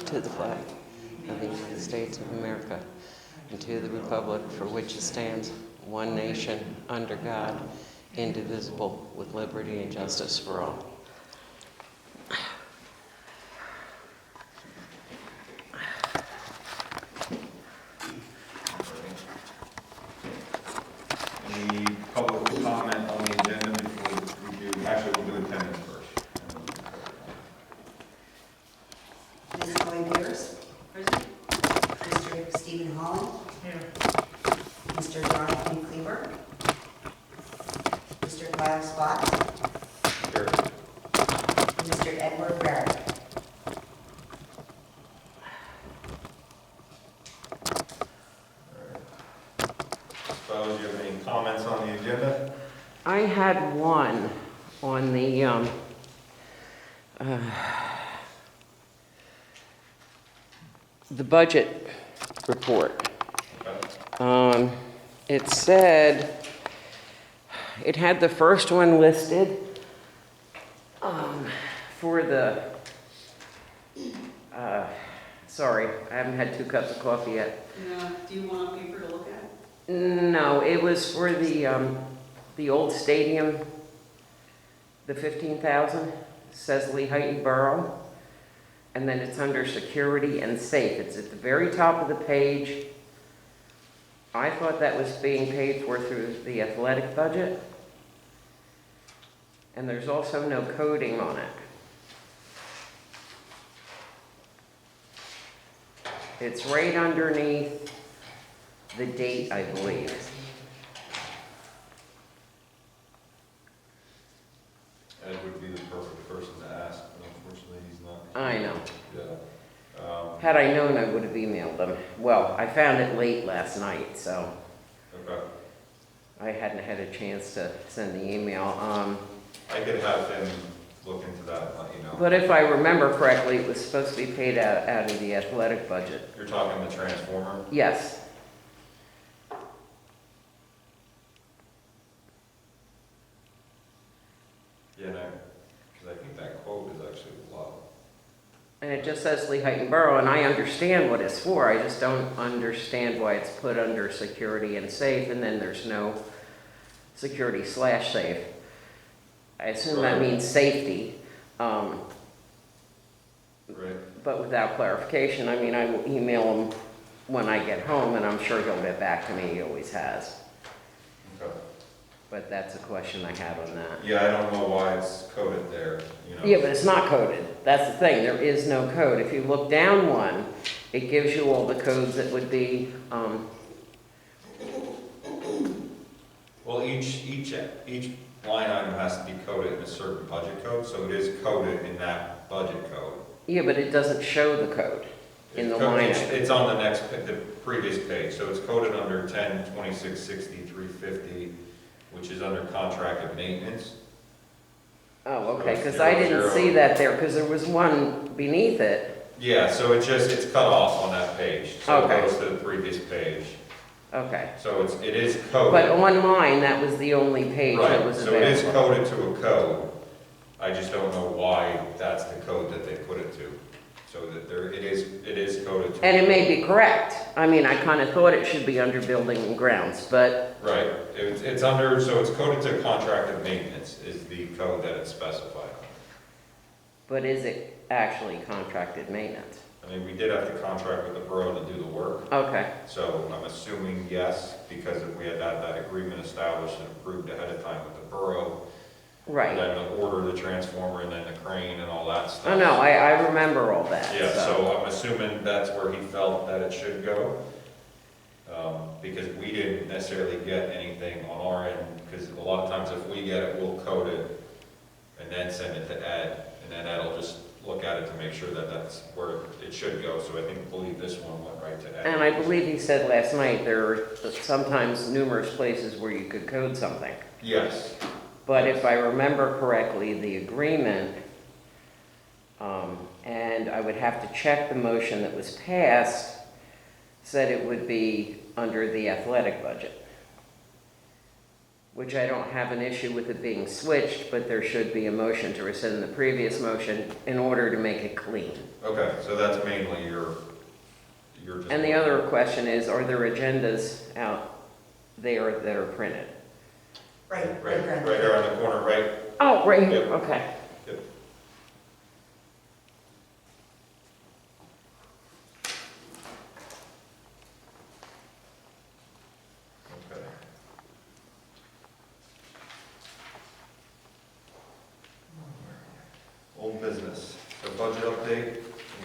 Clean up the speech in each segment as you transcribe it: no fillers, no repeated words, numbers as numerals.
to the flag of the United States of America and to the republic for which it stands, one nation, under God, indivisible, with liberty and justice for all. Any public comment on the agenda before we do, actually we'll do attendance first. Ms. Chloe Pierce. Present. Mr. Stephen Holland. Here. Mr. Jonathan Cleaver. Mr. Kyle Spot. Here. And Mr. Edward Barrett. So, do you have any comments on the agenda? I had one on the budget report. Okay. It said, it had the first one listed for the, sorry, I haven't had 2 cups of coffee yet. Yeah, do you want a paper to look at? No, it was for the old stadium, the 15,000, says Lehighton Borough, and then it's under security and safe. It's at the very top of the page. I thought that was being paid for through the athletic budget, and there's also no coding on it. It's right underneath the date, I believe. Ed would be the perfect person to ask, but unfortunately he's not. I know. Yeah. Had I known, I would have emailed them. Well, I found it late last night, so Okay. I hadn't had a chance to send the email. I could have him look into that and let you know. But if I remember correctly, it was supposed to be paid out of the athletic budget. You're talking the transformer? Yes. Yeah, no, because I think that quote is actually low. And it just says Lehighton Borough, and I understand what it's for. I just don't understand why it's put under security and safe, and then there's no security/safe. I assume that means safety, Right. but without clarification. I mean, I will email him when I get home, and I'm sure he'll get back to me. He always has. Okay. But that's a question I have on that. Yeah, I don't know why it's coded there, you know. Yeah, but it's not coded. That's the thing. There is no code. If you look down one, it gives you all the codes that would be, Well, each line item has to be coded in a certain budget code, so it is coded in that budget code. yeah, but it doesn't show the code in the line item. It's on the previous page, so it's coded under 10/26/60/350, which is under contracted maintenance. Oh, okay, So it's because I didn't 00. see that there, because there was one beneath it. Yeah, so it's cut off on that page, so it Okay. goes to the previous page. Okay. So it is coded. But online, that was the only page that Right, was so it is available. coded to a code. I just don't know why that's the code that they put it to. So that it is coded to. And it may be correct. I mean, I kind of thought it should be under building and grounds, but, Right, it's under, so it's coded to contracted maintenance is the code that it's specified. but is it actually contracted maintenance? I mean, we did have to contract with the borough to do the work, Okay, so I'm assuming yes, because if we had that agreement established and approved ahead of time with the borough. And right. then the order, the transformer, and then the crane and all that stuff. Oh, no, I remember all that. Yeah, so I'm assuming that's where he felt that it should go. Because we didn't necessarily get anything on our end, because a lot of times if we get it, we'll code it and then send it to Ed, and then Ed will just look at it to make sure that that's where it should go. So I believe this one went right to Ed. And I believe he said last night there are sometimes numerous places where you could code something. Yes, But if I remember correctly, the agreement, and I would have to check the motion that was passed, said it would be under the athletic budget. which I don't have an issue with it being switched, but there should be a motion to rescind the previous motion in order to make it clean. Okay, so that's mainly your just. And the other question is, are there agendas out there that are printed? Right, Right around here on the corner, right? Oh, right here, Yep. okay. Yep. Okay. Old business, so budget update,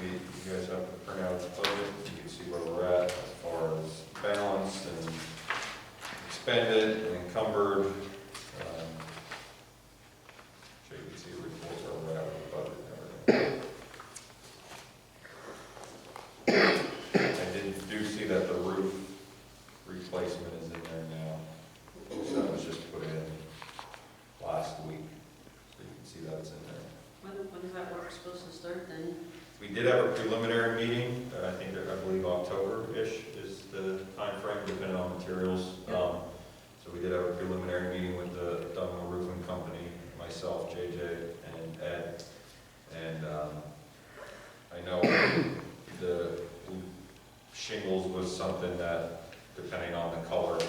you guys have to print out the budget, you can see where we're at as far as balance and expended and encumbered. So you can see the reports where we're at with the budget and everything. I do see that the roof replacement is in there now, so that was just put in last week, so you can see that's in there. When is that work supposed to start then? We did have a preliminary meeting, I believe October-ish is the time frame, depending on materials. So we did have a preliminary meeting with the Dunhill Roofing Company, myself, JJ, and Ed. And I know the shingles was something that, depending on the color,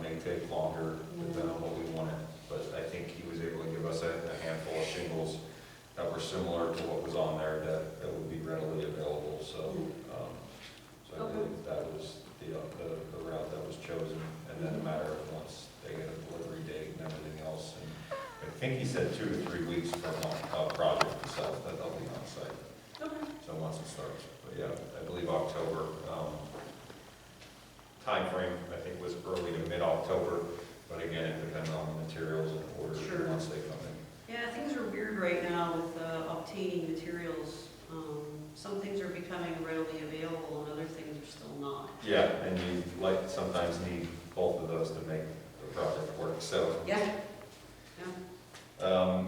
may take longer, depending on what we wanted. But I think he was able to give us a handful of shingles that were similar to what was on there that would be readily available, so, so I believe that was the route that was chosen, and then a matter of once they get a delivery date and everything else, and I think he said 2 to 3 weeks from a project itself that they'll be on site, Okay. so once it starts, but yeah, I believe October, timeframe, I think was early to mid-October, but again, it depends on the materials and orders Sure. once they come in. Yeah, things are weird right now with obtaining materials. Some things are becoming readily available and other things are still not. Yeah, and you sometimes need both of those to make the project work, so. Yeah.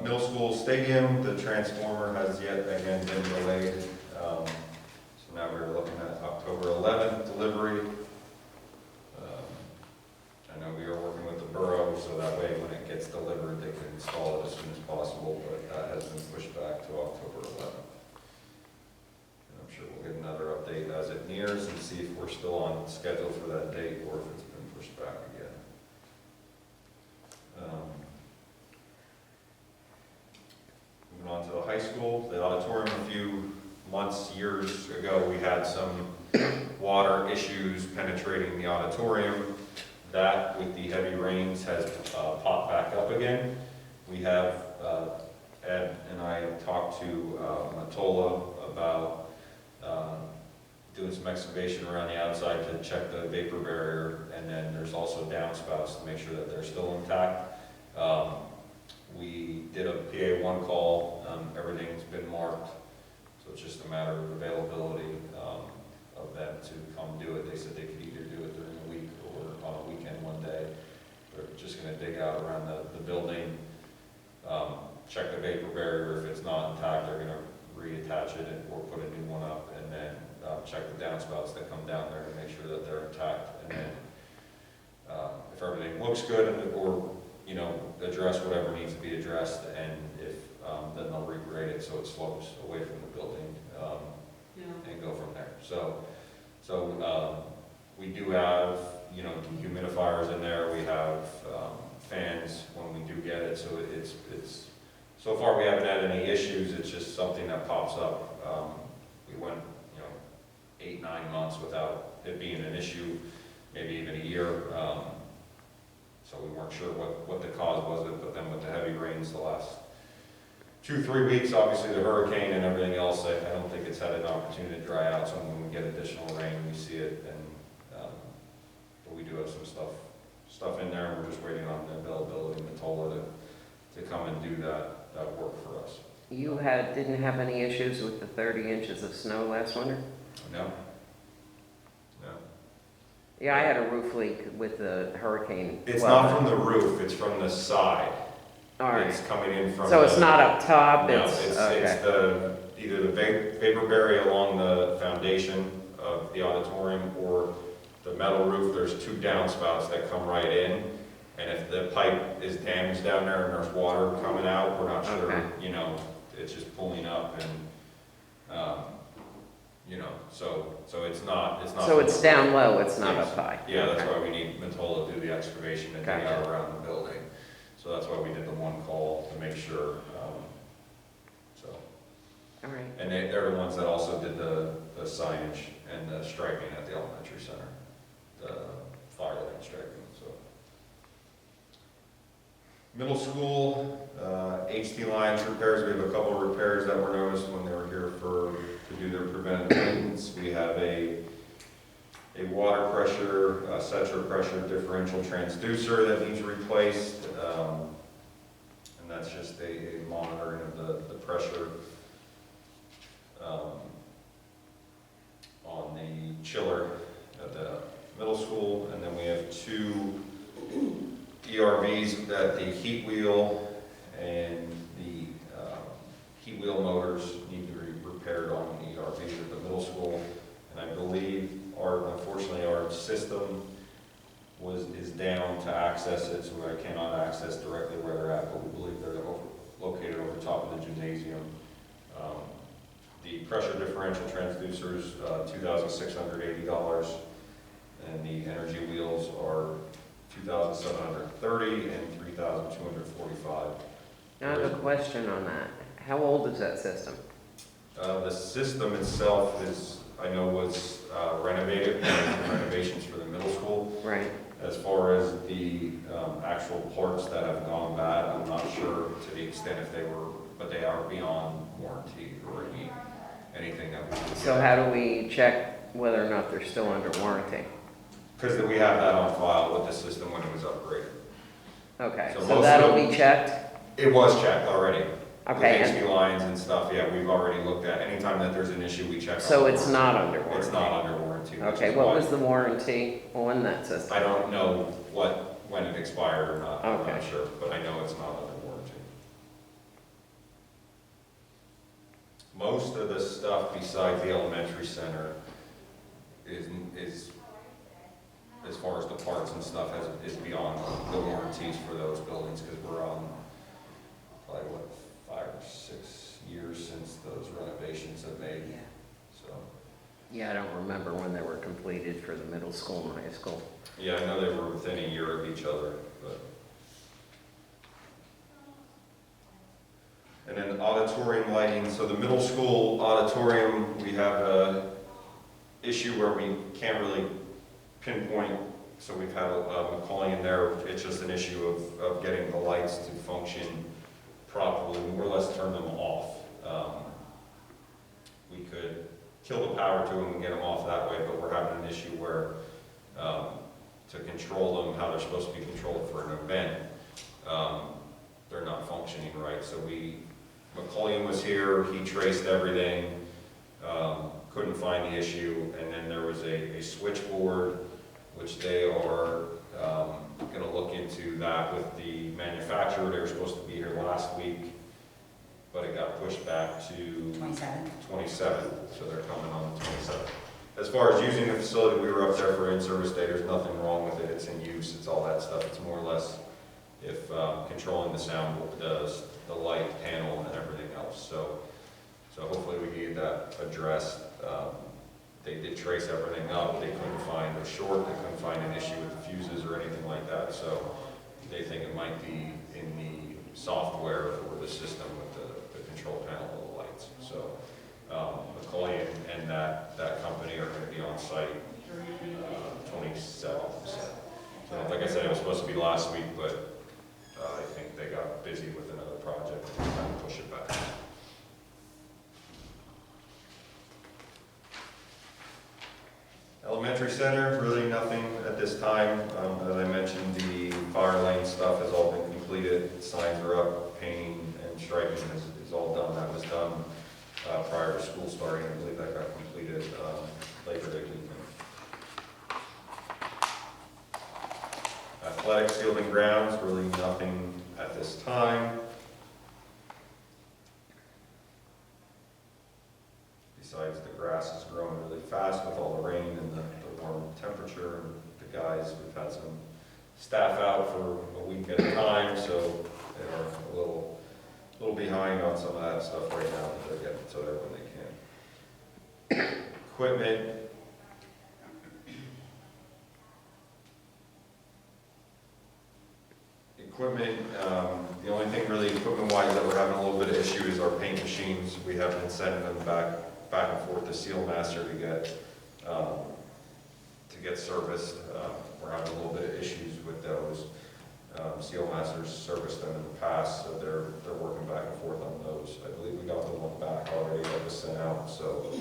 Middle school stadium, the transformer has yet again been delayed. So now we're looking at October 11th delivery. I know we are working with the borough, so that way when it gets delivered, they can install it as soon as possible, but that has been pushed back to October 11th. And I'm sure we'll get another update as it nears and see if we're still on schedule for that date or if it's been pushed back again. Moving on to the high school, the auditorium, a few months, years ago, we had some water issues penetrating the auditorium. That, with the heavy rains, has popped back up again. We have, Ed and I have talked to Matola about doing some excavation around the outside to check the vapor barrier, and then there's also downspouts to make sure that they're still intact. We did a PA1 call, everything's been marked, so it's just a matter of availability of them to come do it. They said they could either do it during the week or on a weekend one day. They're just gonna dig out around the building, check the vapor barrier. If it's not intact, they're gonna reattach it or put a new one up, and then check the downspouts that come down there to make sure that they're intact. And then if everything looks good, or address whatever needs to be addressed, and if then they'll regrade it so it slopes away from the building and go from there. So we do have dehumidifiers in there. We have fans when we do get it. So it's so far we haven't had any issues. It's just something that pops up. We went 8-9 months without it being an issue, maybe even a year. So we weren't sure what the cause was, but then with the heavy rains the last 2-3 weeks, obviously the hurricane and everything else, I don't think it's had an opportunity to dry out. So when we get additional rain, we see it, and but we do have some stuff in there, and we're just waiting on the availability of Matola to come and do that work for us. You didn't have any issues with the 30 inches of snow last winter? No. Yeah, I had a roof leak with the hurricane. It's not from the roof, it's from the side. All right. It's coming in from So it's not up top? No, okay. it's either the vapor barrier along the foundation of the auditorium or the metal roof. There's 2 downspouts that come right in, And if the pipe is damaged down there and there's water coming out, we're not sure, Okay. you know, it's just pulling up and, you know, so it's not. So it's down low, it's not up high? Yeah, that's Okay. why we need Matola to do the excavation and dig out Gotcha. around the building. So that's why we did the one call to make sure, so. All right. And they're the ones that also did the signage and the striping at the elementary center, the fire lane striping, so. Middle school, HT lines repairs, we have a couple of repairs that were noticed when they were here to do their preventive maintenance. We have a water pressure, central pressure differential transducer that needs replaced. And that's just a monitoring of the pressure on the chiller at the middle school. And then we have 2 ERVs that the heat wheel and the heat wheel motors need to be repaired on the ERVs at the middle school. And I believe unfortunately our system is down to access it, so I cannot access directly where they're at, but we believe they're located over top of the gymnasium. The pressure differential transducers, $2,680, and the energy wheels are $2,730 and $3,245. I have a question on that. How old is that system? The system itself I know was renovated, renovations for the middle school. Right. As far as the actual parts that have gone bad, I'm not sure to the extent but they are beyond warranty or anything that we can So how do we check whether or not they're still under warranty? Because we have that on file with the system when it was upgraded. Okay, So so most that'll of them- be checked? It was checked already. Okay, With and- HV lines and stuff, yeah, we've already looked at, anytime that there's an issue, we check. So on it's warranty. not under warranty? It's not under warranty. which Okay, is what why- was the warranty on that system? I don't know when it expired or not, I'm not Okay. sure, but I know it's not under warranty. Most of the stuff besides the elementary center is as far as the parts and stuff, is beyond the warranties for those buildings, because we're on probably, 5 or 6 years since those renovations have made, Yeah. so. Yeah, I don't remember when they were completed for the middle school and high school. Yeah, I know they were within a year of each other, but. And then auditorium lighting, so the middle school auditorium, we have a issue where we can't really pinpoint, so we've had Macaulay in there, it's just an issue of getting the lights to function properly, more or less turn them off. We could kill the power to them and get them off that way, but we're having an issue where to control them, how they're supposed to be controlled for an event, they're not functioning right. So McCullion was here, he traced everything, couldn't find the issue, and then there was a switchboard, which they are going to look into that with the manufacturer. They were supposed to be here last week, but it got pushed back to 27th, so they're coming on the 27th. As far as using the facility, we were up there for in-service day, there's nothing wrong with it, it's in use, it's all that stuff. It's more or less if controlling the sound, the light panel and everything else. So hopefully we get that addressed. They did trace everything up, they couldn't find a short, they couldn't find an issue with the fuses or anything like that. So they think it might be in the software for the system with the control panel of the lights. So Macaulay and that company are going to be on site 27th. So like I said, it was supposed to be last week, but I think they got busy with another project and had to push it back. Elementary center, really nothing at this time. As I mentioned, the fire lane stuff has all been completed. Signs are up, painting and striping is all done. That was done prior to school starting. I believe that got completed Labor Day weekend. Athletics, field and grounds, really nothing at this time. Besides, the grass is growing really fast with all the rain and the warm temperature, and the guys, we've had some staff out for a week at a time, so they are a little behind on some of that stuff right now, but they're getting to it when they can. Equipment. The only thing really equipment-wise that we're having a little bit of issue is our paint machines. We have been sending them back and forth to Seal Master to get serviced. We're having a little bit of issues with those. Seal Master's serviced them in the past, so they're working back and forth on those. I believe we got the one back already that was sent out, so.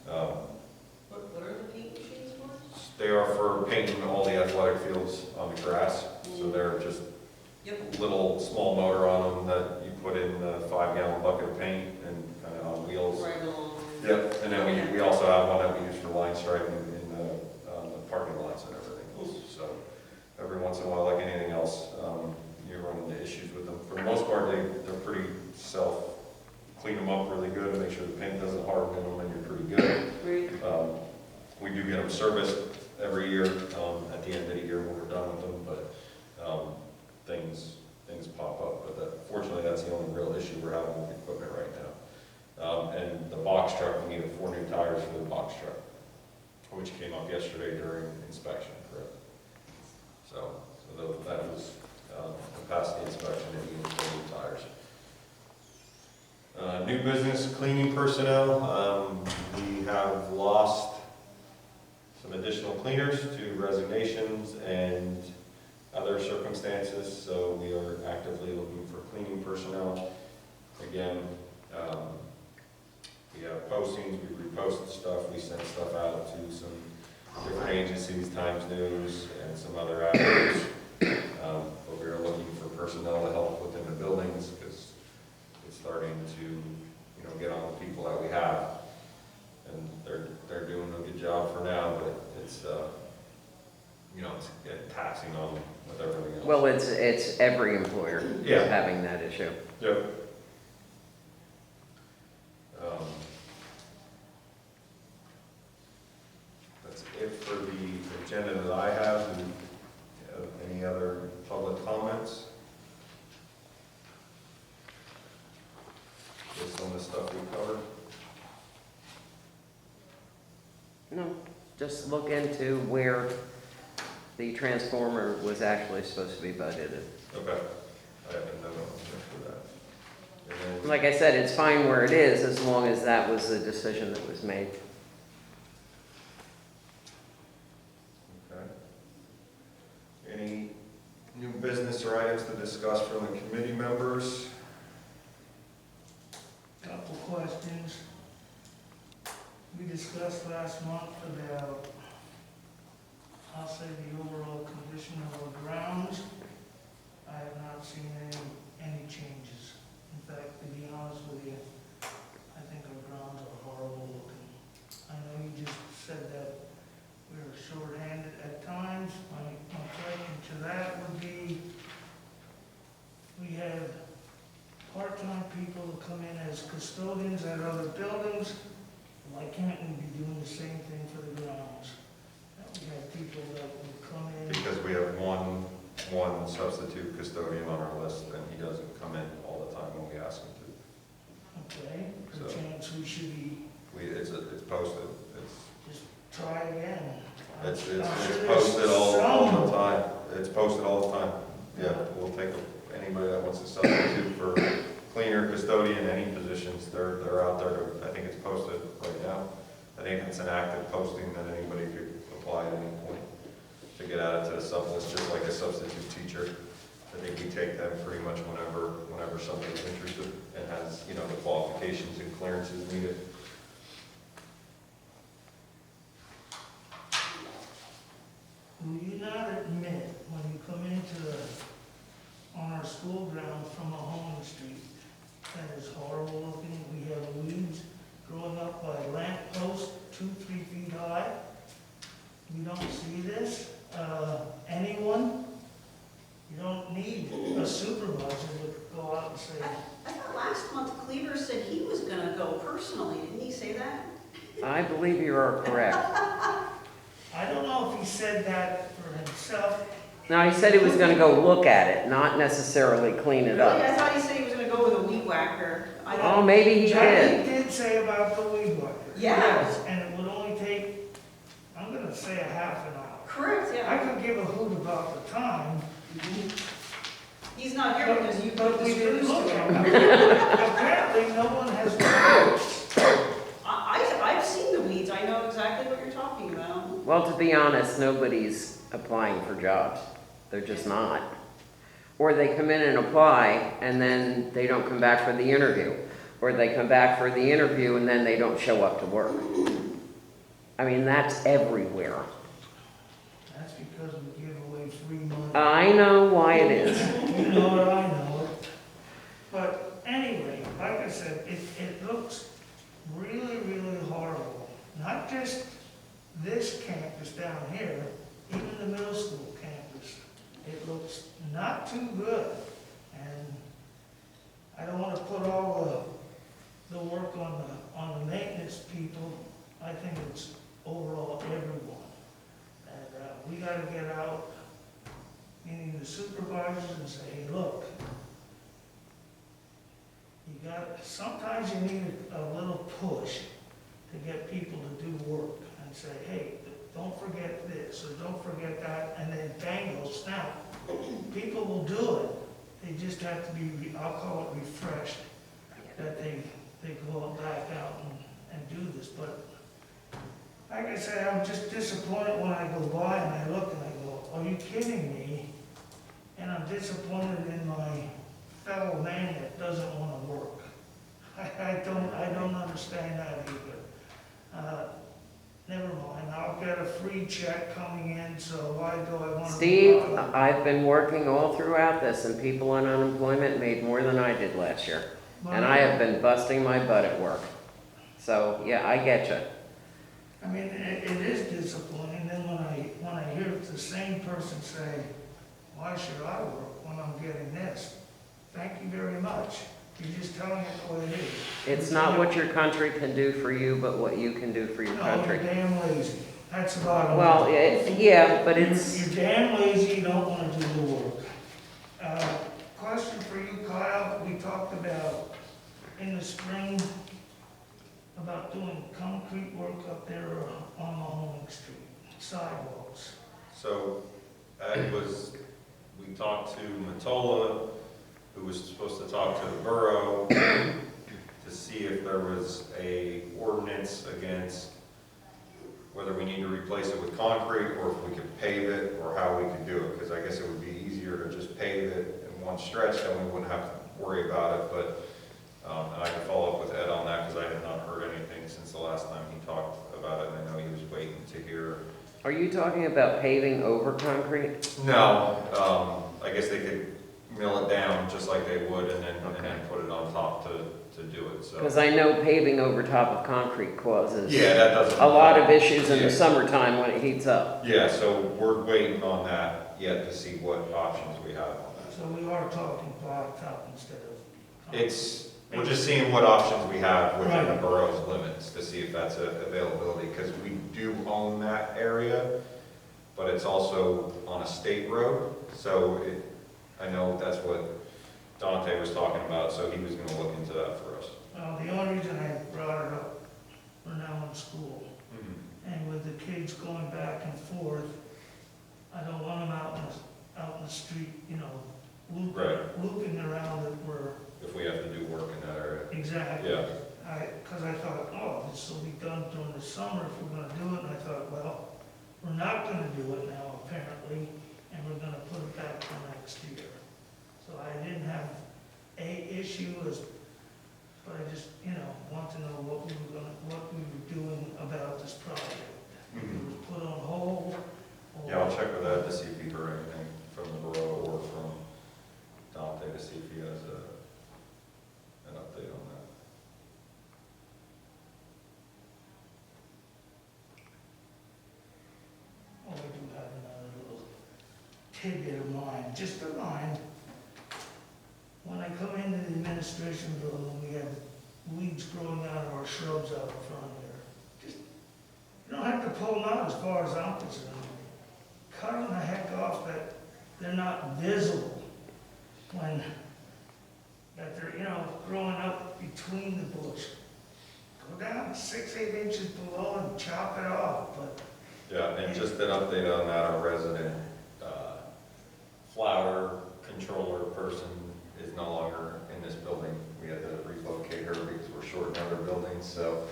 What are the paint machines for? They are for painting all the athletic fields on the grass, so they're just Yep. little small motor on them that you put in a 5-gallon bucket of paint and kind of on wheels. Right along. Yep, and then we also have one that we use for line striping in the parking lots and everything else. So every once in a while, like anything else, you run into issues with them. For the most part, they're pretty clean them up really good and make sure the paint doesn't harden in them, and you're pretty good. Right. We do get them serviced every year at the end of the year when we're done with them, but things pop up. But fortunately, that's the only real issue we're having with equipment right now. And the box truck, we needed 4 new tires for the box truck, which came up yesterday during inspection, correct? So that was passed the inspection and we needed 4 new tires. New business cleaning personnel. We have lost some additional cleaners to resignations and other circumstances, so we are actively looking for cleaning personnel. Again, we have postings, we repost stuff, we send stuff out to some different agencies, Times News, and some other outlets. But we are looking for personnel to help within the buildings, because it's starting to, get on the people that we have. And they're doing a good job for now, but it's, it's getting taxing on them with everything else. Well, it's every employer Yeah. having that issue. Yep. That's it for the agenda that I have. Do you have any other public comments? Based on the stuff we covered? No, just look into where the transformer was actually supposed to be budgeted. Okay. I have a note on there for that. And then, Like I said, it's fine where it is, as long as that was the decision that was made. okay. Any new business or items to discuss from the committee members? Couple questions. We discussed last month about, I'll say, the overall condition of our grounds. I have not seen any changes. In fact, to be honest with you, I think our grounds are horrible looking. I know you just said that we're short-handed at times. My question to that would be, we have part-time people who come in as custodians at other buildings. Why can't we be doing the same thing for the grounds? That we have people that will come in. Because we have one substitute custodian on our list, and he doesn't come in all the time when we ask him to. Okay, So- perchance we should be, It's posted. just try again. It's I'm sure there's posted all some- the time. It's posted all the time. Yeah, we'll take anybody that wants to substitute for cleaner, custodian, any positions. They're out there. I think it's posted right now. I think it's an active posting that anybody could apply at any point to get added to the sub list, just like a substitute teacher. I think we take them pretty much whenever somebody's interested and has, the qualifications and clearances needed. Will you not admit, when you come on our school grounds from a home street, that is horrible looking? We have weeds growing up by lamp posts 2-3 feet high. You don't see this? Anyone? You don't need a supervisor to go out and say, I thought last month Cleaver said he was gonna go personally, didn't he say that? I believe you are correct. I don't know if he said that for himself. No, he said he was gonna go look at it, not necessarily clean it Really? up. I thought he said he was gonna go with a weed whacker. I Oh, don't, maybe he Jackie did. did say about the weed whacker. Yeah. Yes, and it would only take, I'm gonna say a half an hour. correct, I yeah. could give a hoot about the time. He's not here because you put But the we didn't screws look to at him. it. Apparently, no one has noticed. I've seen the weeds, I know exactly what you're talking about. Well, to be honest, nobody's applying for jobs. They're just not. Or they come in and apply, and then they don't come back for the interview. Or they come back for the interview, and then they don't show up to work. I mean, that's everywhere. That's because we give away free money. I know why it is. You know it, I know it. But anyway, like I said, it looks really, really horrible. Not just this campus down here, even the middle school campus. It looks not too good. And I don't want to put all the work on the maintenance people. I think it's overall everyone. And we got to get out, meaning the supervisors, and say, hey, look, sometimes you need a little push to get people to do work and say, hey, don't forget this or don't forget that, and then bang, it'll snap. People will do it. They just have to be, I'll call it refreshed, that they go back out and do this. But like I said, I'm just disappointed when I go by and I look and I go, are you kidding me? And I'm disappointed in my fellow man that doesn't want to work. I don't understand that either. Never mind, I'll get a free check coming in, so why do I want to? Steve, I've been working all throughout this, and people on unemployment made more than I did last year. And I have been busting my butt at work. So, yeah, I get you. I mean, it is disappointing, then when I hear the same person say, why should I work when I'm getting this? Thank you very much. You're just telling it the way it is. It's not what your country can do for you, but what you can do for your No, country. you're damn lazy. That's the bottom line. Well, yeah, but it's, You're damn lazy, you don't want to do the work. Question for you, Kyle. We talked about in the spring about doing concrete work up there on Mahoning Street, sidewalks. So, we talked to Matola, who was supposed to talk to the borough to see if there was a ordinance against whether we need to replace it with concrete or if we could pave it or how we could do it. Because I guess it would be easier to just pave it in one stretch, then we wouldn't have to worry about it. But and I can follow up with Ed on that because I have not heard anything since the last time he talked about it. And I know he was waiting to hear. are you talking about paving over concrete? No, I guess they could mill it down just like they would and then put it on top to do it, so. Because I know paving over top of concrete causes Yeah, that doesn't. a lot of issues in Yeah. the summertime when it heats up. Yeah, so we're waiting on that yet to see what options we have on that. So we are talking blacktop instead of. We're just seeing what options we have within the Right. borough's limits to see if that's a availability, because we do own that area, but it's also on a state road, so I know that's what Dante was talking about, so he was gonna look into that for us. The only reason I brought it up, we're now in school, and with the kids going back and forth, I don't want them out in the street, you know, looping around it where. If we have to do work in that area. Exactly. Yeah. Because I thought, oh, this will be done during the summer if we're gonna do it, and I thought, well, we're not gonna do it now apparently, and we're gonna put it back for next year. So I didn't have a issue, but I just, want to know what we were doing about this project. If it was put on hold, or. Yeah, I'll check with Ed to see if he heard anything from the borough or from Dante to see if he has an update on that. Oh, I do have another little tidbit of mine, just a line. When I come into the administration building, we have weeds growing out of our shrubs out in front here. Just, you don't have to pull them out as far as I'm concerned. Cut them the heck off, that they're not visible when, that they're, growing up between the bush. Go down 6, 8 inches below and chop it off, but Yeah, and just an update on that, our resident flower controller person is no longer in this building. We had to relocate her because we're short in other buildings, so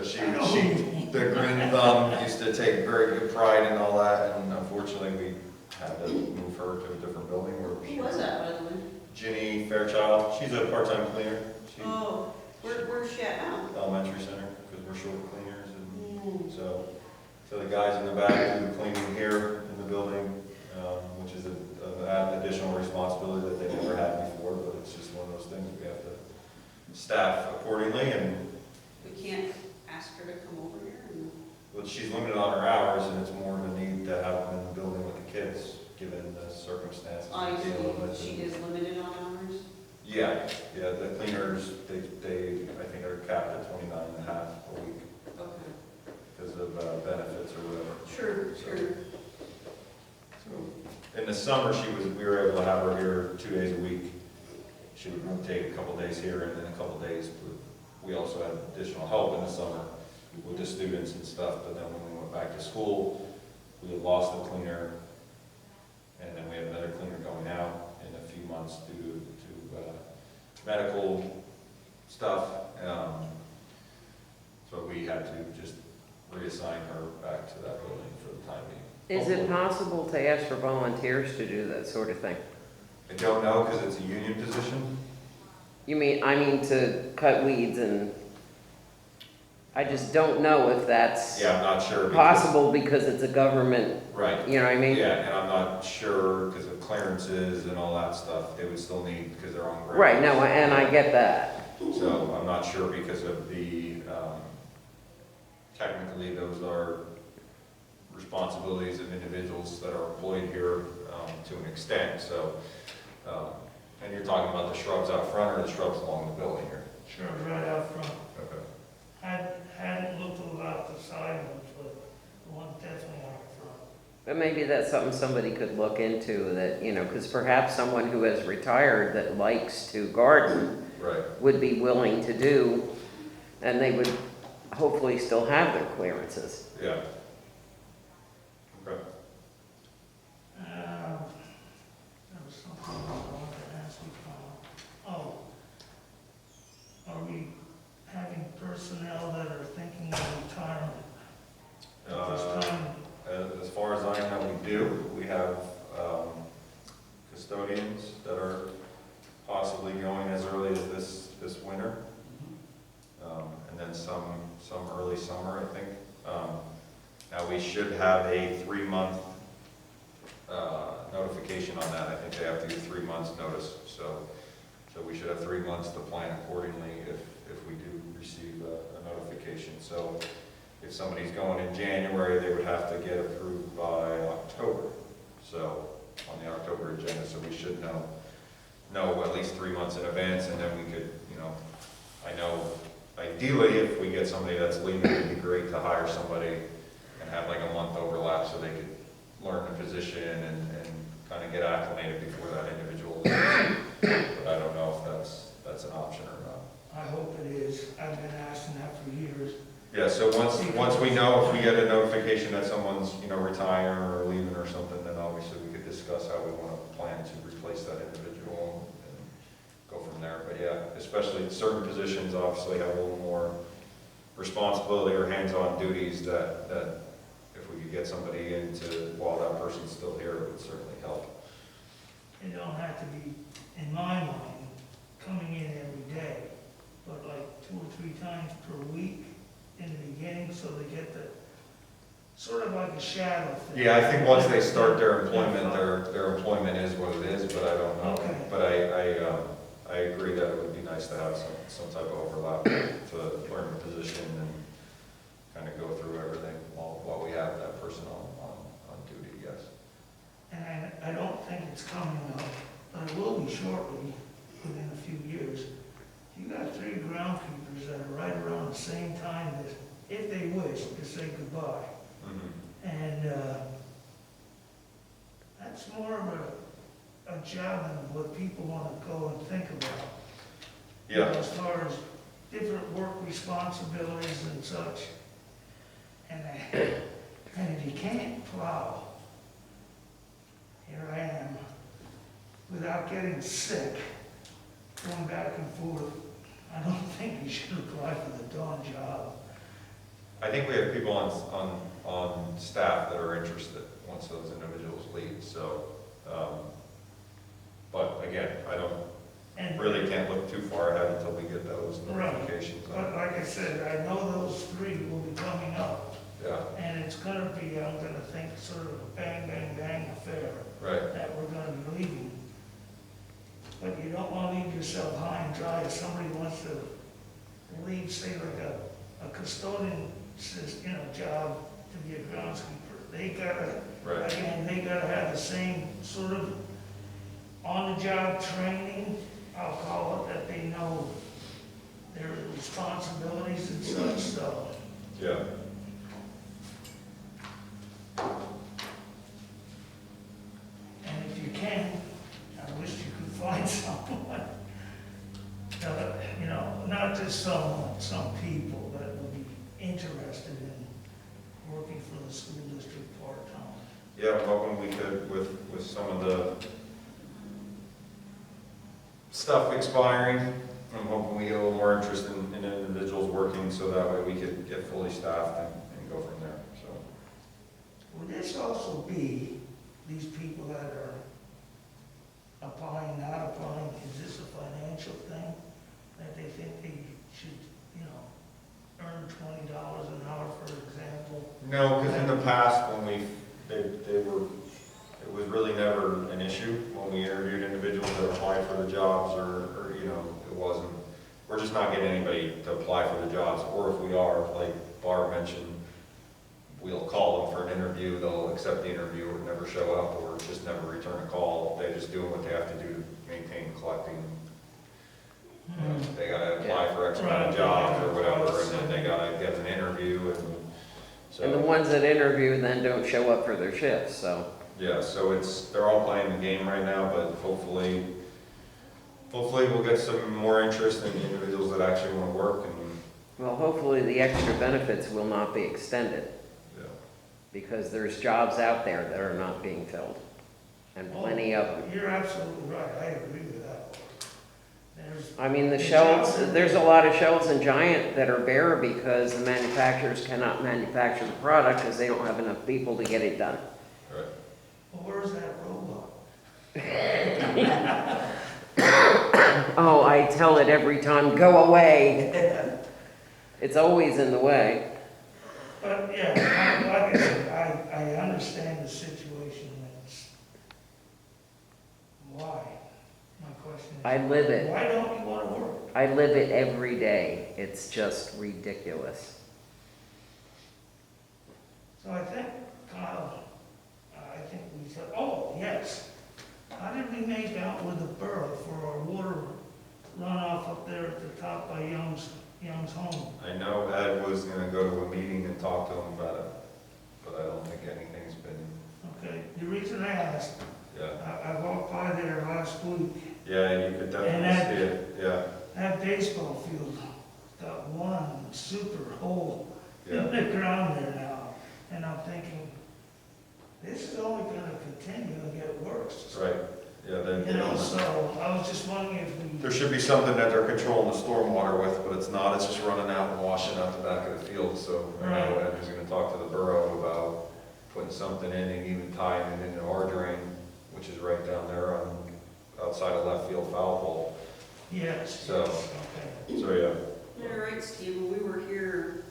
she, the green thumb used to take very good pride in all that, and unfortunately we had to move her to a different building where Who was that, by the way? Ginny Fairchild, she's a part-time cleaner. She, Oh, where's she at now? Elementary center, because we're short cleaners, and so the guys in the back do the cleaning here in the building, which is an additional responsibility that they never had before, but it's just one of those things we have to staff accordingly, and We can't ask her to come over here and... well, she's limited on her hours, and it's more of a need to have them in the building with the kids, given the circumstances. Oh, we're dealing with. she is limited on hours? Yeah, the cleaners, they, I think are capped at 29 and a half a week Okay. because of benefits or whatever. Sure. So, in the summer, we were able to have her here 2 days a week. She would rotate a couple days here and then a couple days, but we also had additional help in the summer with the students and stuff, but then when we went back to school, we had lost the cleaner, and then we had another cleaner going out in a few months due to medical stuff, so we had to just reassign her back to that building for the time being. Is it possible to ask for volunteers to do that sort of thing? I don't know, because it's a union position. I mean to cut weeds and, I just don't know if that's Yeah, I'm not sure. possible because it's a government, Right. you know what I mean? Yeah, and I'm not sure because of clearances and all that stuff, they would still need, because they're on ground. Right, no, and I get that. So I'm not sure because of the, technically those are responsibilities of individuals that are employed here to an extent, so, and you're talking about the shrubs out front or the shrubs along the building here? shrubs right out front. Okay. Hadn't looked about the side ones, but the one definitely out front. But maybe that's something somebody could look into that, because perhaps someone who has retired that likes to garden Right. would be willing to do, and they would hopefully still have their clearances. Yeah. Okay. There was something I wanted to ask you, Paul. Oh, are we having personnel that are thinking of retirement at this time? As far as I know, we do. We have custodians that are possibly going as early as this winter. And then some early summer, I think. Now, we should have a 3-month notification on that. I think they have to give 3 months notice. So we should have 3 months to plan accordingly if we do receive a notification. So if somebody's going in January, they would have to get approved by October. So on the October agenda, so we should know at least 3 months in advance, and then we could, I know ideally if we get somebody that's leaving, it'd be great to hire somebody and have like a month overlap so they could learn the position and kind of get acclimated before that individual leaves. But I don't know if that's an option or not. I hope it is. I've been asking that for years. Yeah, so once we know, if we get a notification that someone's, retiring or leaving or something, then obviously we could discuss how we want to plan to replace that individual and go from there. But yeah, especially certain positions obviously have a little more responsibility or hands-on duties that if we could get somebody into while that person's still here, it would certainly help. It don't have to be, in my mind, coming in every day, but like 2 or 3 times per week in the beginning, so they get the, sort of like a shadow thing. Yeah, I think once they start their employment, their employment is what it is, but I don't know. Okay. But I agree that it would be nice to have some type of overlap to learn the position and kind of go through everything while we have that person on duty, yes. And I don't think it's coming up, but it will be shortly, within a few years. You got 3 groundkeepers that are right around the same time as, if they wish, to say goodbye. Mm-hmm. And it's more of a job than what people want to go and think about. You know, Yeah, as far as different work responsibilities and such. And if you can't plow, here I am, without getting sick, going back and forth, I don't think you should apply for the dawn job. I think we have people on staff that are interested once those individuals leave, so, but again, I don't, And really can't look too far ahead until we get those Right. notifications. But like I said, I know those three will be coming up, Yeah, and it's gonna be, I'm gonna think, sort of a bang, bang, bang affair right, that we're gonna be leaving. But you don't wanna leave yourself high and dry if somebody wants to leave, say like a custodian, job to be a groundskeeper. They gotta, right, again, they gotta have the same sort of on-the-job training, I'll call it, that they know their responsibilities and such, so. yeah. And if you can, I wish you could find someone, not just someone, some people that would be interested in working for the school district part-time. Yeah, I'm hoping we could, with some of the stuff expiring, I'm hoping we get a little more interest in individuals working, so that way we could get fully staffed and go from there, so. Would this also be these people that are applying, not applying, is this a financial thing? That they think they should, earn $20 an hour, for example? No, because in the past, when they were, it was really never an issue when we interviewed individuals that applied for the jobs, or it wasn't, we're just not getting anybody to apply for the jobs, or if we are, like Barb mentioned, we'll call them for an interview, they'll accept the interview or never show up, or just never return a call. They're just doing what they have to do to maintain collecting. They gotta apply for X amount of jobs or whatever, and then they gotta get an interview, and so. And the ones that interview then don't show up for their shifts, so. Yeah, so they're all playing the game right now, but hopefully we'll get some more interest in the individuals that actually wanna work, and, Well, hopefully the extra benefits will not be extended, yeah. because there's jobs out there that are not being filled, and plenty of them. You're absolutely right, I agree with that. I mean, the shelves, there's a lot of shelves in Giant that are bare because the manufacturers cannot manufacture the product because they don't have enough people to get it done. Right. Well, where's that robot? Oh, I tell it every time, go away. It's always in the way. But, yeah, like I said, I understand the situation, that's why, my question is. I live it. Why don't you want to work? I live it every day. It's just ridiculous. So I think, Kyle, we said, oh, yes. How did we make out with the borough for our water runoff up there at the top by Young's home? I know Ed was gonna go to a meeting and talk to him about it, but I don't think anything's been, Okay, the reason I asked, yeah. I walked by there last week, Yeah, you could And definitely see it, yeah, that baseball field got one super hole in yeah, the ground there now. And I'm thinking, this is only gonna continue and get worse. right, yeah, then, So I was just wondering if we. there should be something that they're controlling the stormwater with, but it's not, it's just running out and washing out the back of the field, so I know Right. Ed was gonna talk to the borough about putting something in and even tying it into our drain, which is right down there on, outside of left field foul pole, Yes. So- Okay. so, yeah. You're right, Steve, when we were here,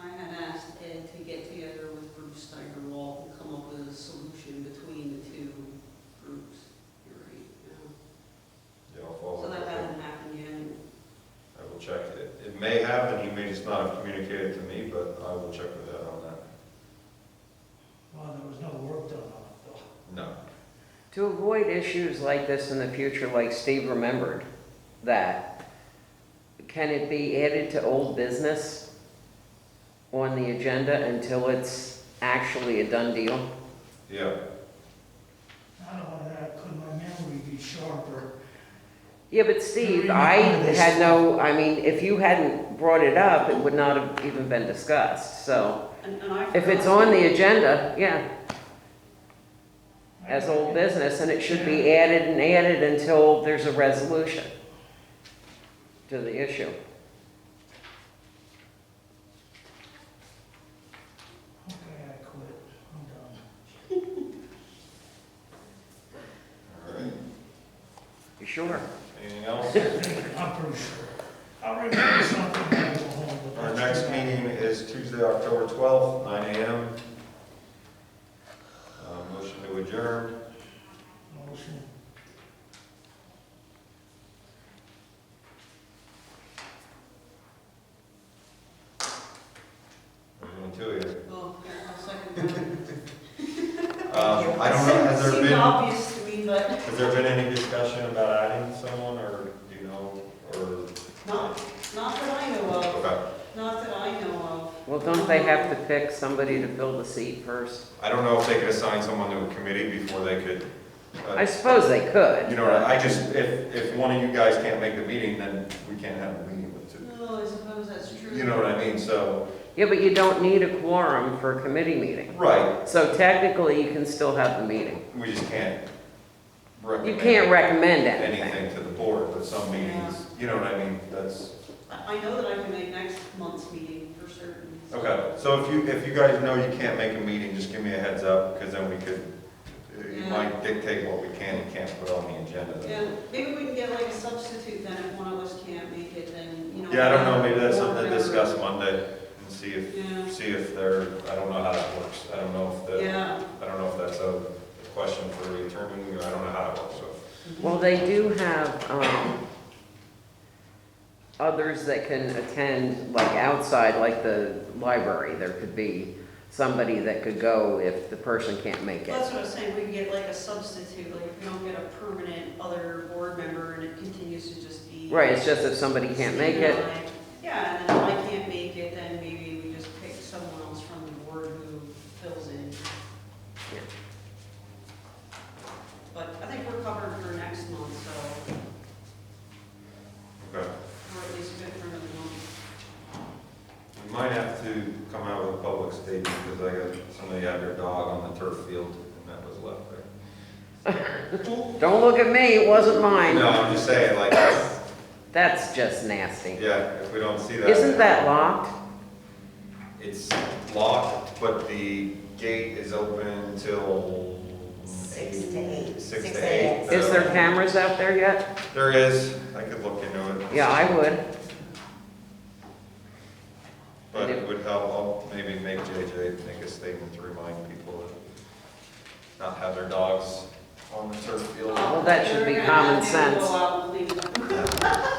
I had asked Ed to get together with Bruce Steigerwald and come up with a solution between the two groups. You're right, yeah. Yeah, I'll follow So that up with him. hasn't happened yet. I will check it. It may have, and he may just not have communicated to me, but I will check with Ed on that. Well, there was no work done on it though. No. To avoid issues like this in the future, like Steve remembered, that, can it be added to old business on the agenda until it's actually a done deal? Yeah, sharper. Yeah, but Steve, I had no, I mean, if you hadn't brought it up, it would not have even been discussed, so. And I. If it's on the agenda, yeah, as old business, and it should be added and added until there's a resolution to the issue. Okay, I quit, I'm done. All right. You sure? Anything else? I'm pretty sure. I'll remember something when I go home. but Our that's next too bad. meeting is Tuesday, October 12th, 9 a.m. Motion to adjourn. Motion. Everyone to you. Oh, yeah, I'll second that. I don't know, has there Seemed been, obvious to me, but has there been any discussion about adding someone, or do you know, or? not that I know of, Okay. not that I know of. Well, don't they have to pick somebody to fill the seat first? I don't know if they could assign someone to a committee before they could. I suppose they could. You know, I just, if one of you guys can't make the meeting, then we can't have a meeting with two. No, I suppose that's true. You know what I mean, so. Yeah, but you don't need a quorum for a committee meeting. Right, So technically, you can still have the meeting. we just can't You recommend. can't recommend anything. Anything to the board, but some meetings, you know what I mean, that's. I know that I can make next month's meeting for certain. Okay, so if you guys know you can't make a meeting, just give me a heads up, because then we could, you Yeah. might dictate what we can and can't put on the agenda. Yeah, maybe we can get like a substitute then if one of us can't make it, then, you know. Yeah, I don't know, maybe that's board something to member- discuss Monday, and see Yeah. if they're, I don't know how that works. I don't know if Yeah. I don't know if that's a question for the attorney, or I don't know how that works, so. Well, they do have, others that can attend, like outside, like the library. There could be somebody that could go if the person can't make That's it. what I was saying, we can get like a substitute, like if we don't get a permanent other board member and it continues to just be. Right, it's just if somebody can't make Steve it. and I. Yeah, and then if I can't make it, then maybe we just pick someone else from the board who fills in. Yeah. But I think we're covered for next month, so Okay. we're at least good for another month. We might have to come out with a public statement, because I got, somebody had their dog on the turf field, and that was left there. Don't look at me, it wasn't mine. No, I'm just saying, like, That's just nasty. yeah, if we don't see that. Isn't that locked? It's locked, but the gate is open till 6 to 8. 6 6 to a.m. 8. Is there cameras out there yet? There is, I could look into it. Yeah, I would. But it would help, I'll maybe make JJ make a statement to remind people to not have their dogs on the turf field. Well, that should be We're gonna common have to sense. Go out and clean it up.